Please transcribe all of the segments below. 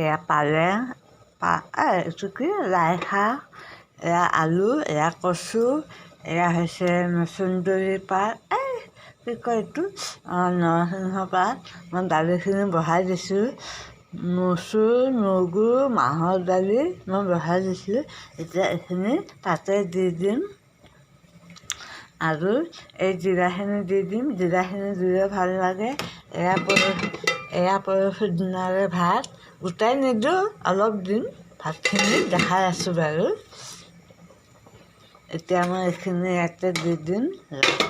এয়া পালেং, এইটো কি লাই শাক, এয়া আলু, এয়া কচু, এয়া হৈছে মচুন্দৰী পাত, কি কয় এইটো নৰসিংহ পাত। মই দালিখিনি বহাই দিছোঁ। মচুৰ, মগু, মাহৰ দালি মই বহাই দিছোঁ। এতিয়া এইখিনি তাতে দি দিম আৰু এই জিৰাখিনি দি দিম। জিৰাখিনি দিলে ভাল লাগে। এয়া পৰহি দিনাৰে ভাত, গোটাই নিদিওঁ, অলপ দিম। ভাতখিনি দেখাই আছোঁ বাৰু। এতিয়া মই এইখিনি ইয়াতে দি দিম।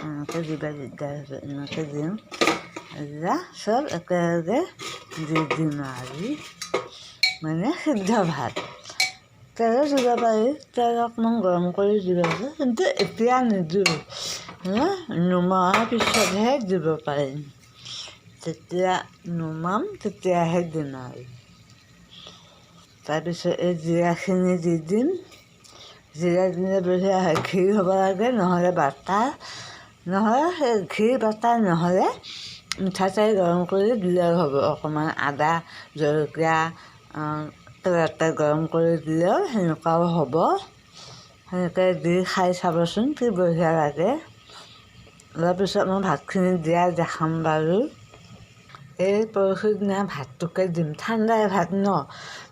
এনেকৈ দিবা দিগদাৰ হৈছে, এনেকৈ দিম। এতিয়া চব একেলগে দি দিম আৰু মানে সিদ্ধ ভাত। তেলো দিব পাৰি, তেল অকণমান গৰম কৰি দিব পাৰি, কিন্তু এতিয়া নিদিওঁ। নুমোৱাৰ পিছতহে দিব পাৰিম। যেতিয়া নুমাম তেতিয়াহে দিম আৰু। তাৰপিছত এই জিৰাখিনি দি দিম। জিৰা দিলে বঢ়িয়া হয়। ঘি হ'ব লাগে, নহ'লে বাটাৰ, নহ'লে সেই ঘি বাটাৰ নহ'লে মিঠাতেল গৰম কৰি দিলেও হ'ব। অকণমান আদা, জলকীয়া তেলতে গৰম কৰি দিলেও সেনেকুৱাও হ'ব। সেনেকৈ দি খাই চাবচোন, কি বঢ়িয়া লাগে। অলপ পিছত মই ভাতখিনি দিয়া দেখাম বাৰু। এই পৰহি দিনা ভাতটোকে দিম। ঠাণ্ডাই ভাত ন,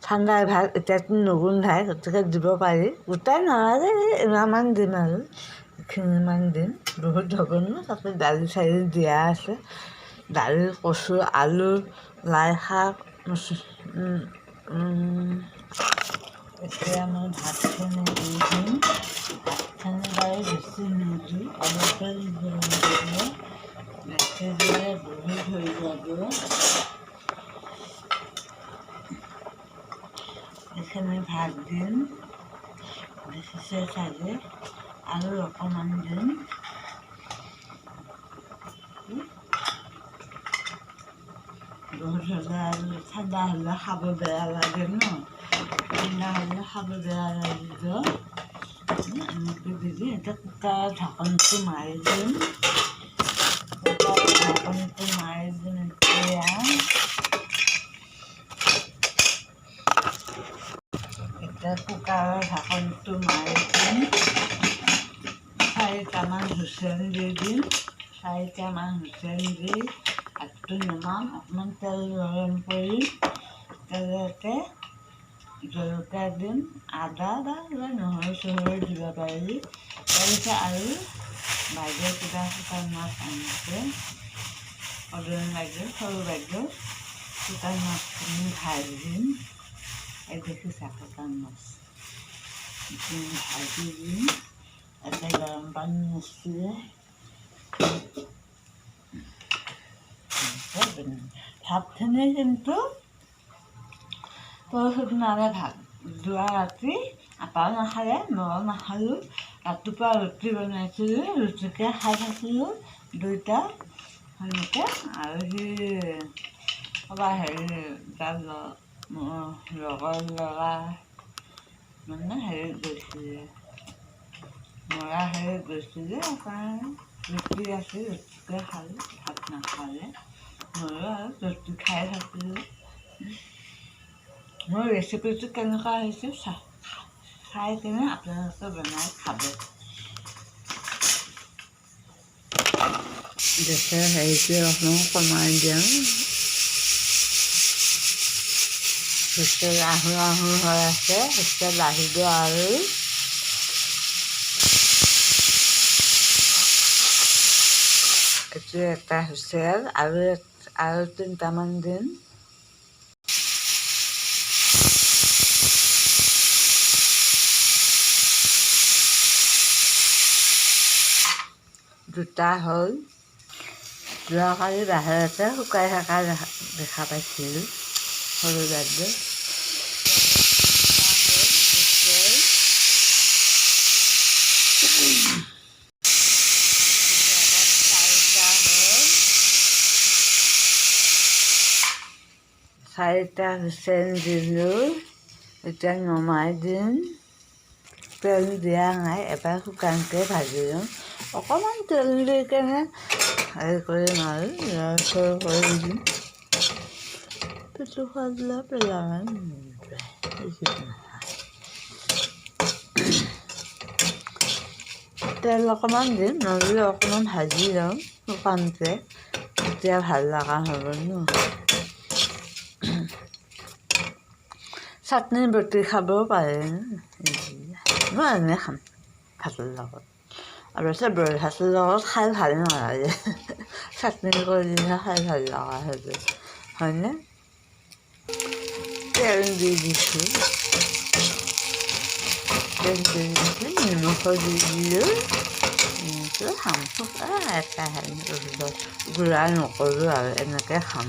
ঠাণ্ডাই ভাত এতিয়াতো নুগোন্ধাই, গতিকে দিব পাৰি। গোটাই নালাগে, ইমানমান দিম আৰু এইখিনিমান দিম। বহুত হ'ব ন, তাতে দালি চালি দিয়া আছে। দালি, কচু, আলু, লাই শাক। এতিয়া মই ভাতখিনি দি দিম। ভাতখিনি বাৰু বেছি নিদিওঁ, অলপে দিব লাগিব। বেছি দিলে বহুত হৈ যাব। এইখিনি ভাত দিম, দেখিছে চাগে, আৰু অকণমান দিম। বহুত হ'লে আৰু ঠাণ্ডা হ'লে খাব বেয়া লাগে ন, ঠাণ্ডা হ'লে খাব বেয়া লাগিব। এনেকৈ দি দিম। এতিয়া কুকাৰৰ ঢাকনটো মাৰি দিম। কুকাৰৰ ঢাকনটো মাৰি দিম এতিয়া কুকাৰৰ ঢাকনটো মাৰি দিম। 4টামান হুইচেল দি দিম। 4টামান হুইচেল দি ভাতটো নমাম। অকণমান তেল গৰম কৰি তেলতে জলকীয়া দিম, আদা বা নহৰু চহৰু দিব পাৰি। তাৰপিছত আৰু বাইদেউ কিবা শুকান মাছ আনিছে, অদৰণ বাইদেউ, সৰু বাইদেউ। শুকান মাছখিনি ভাজিম। এই দেখিছা শুকান মাছ, এইখিনি ভাজি দিম। তাতে গৰম পানী আছিলে, ভাতখিনি কিন্তু পৰহি দিনাৰে ভাত। যোৱা ৰাতি আটাও নাখালে, ময়ো নাখালোঁ। ৰাতিপুৱা ৰুটি বনাইছিলোঁ, ৰুটিকে খাই থাকিলোঁ দুইটা সেনেকৈ। আৰু ক'ৰবাৰ তাৰ লগৰ ল'ৰা মানে গৈছিলে, গৈছিলে, সেইকাৰণে ৰুটি আছিল, ৰুটিকে খালোঁ, ভাত নাখালে। ময়ো আৰু ৰুটি খাই থাকিলোঁ। মোৰ ৰেচিপিটো কেনেকুৱা হৈছে চাই কিনে আপোনালোকে বনাই খাব। গেছৰ হেৰিটো অকণমান কমাই দিওঁ। হুইচেল আহোঁ আহোঁ হৈ আছে, হুইচেল আহিব আৰু। এইটো এটা হুইচেল, আৰু 3টামান দিম। দুটা হ'ল। যোৱাকালি বাহিৰতে শুকাই থকা দেখা পাইছিলোঁ সৰু বাইদেউ। চাৰিটা হুইচেল দিলোঁ। এতিয়া নমাই দিম। তেল দিয়া নাই, এবাৰ শুকানকৈ ভাজি দিওঁ। অকণমান তেল দি কেনে হেৰি কৰিম আৰু লৰচৰ কৰি দিম। Betul fazla bilemem. তেল অকণমান দিম, নহ'লে অকণমান ভাজি লওঁ শুকানকৈ, তেতিয়া ভাল লগা হ'ব ন। চাটনি বটি খাবও পাৰে, মই এনেই খাম ভাতৰ লগত। অৱশ্যে বইল ভাতৰ লগত খাই ভাল নালাগে, চাটনি কৰিলেহে খাই ভাল লগা হ'ব, হয়নে? তেল দি দিছোঁ, নিমখো দি দিলোঁ, এনেকৈ খাম। একেহে গুড়া নকৰোঁ আৰু এনেকৈ খাম।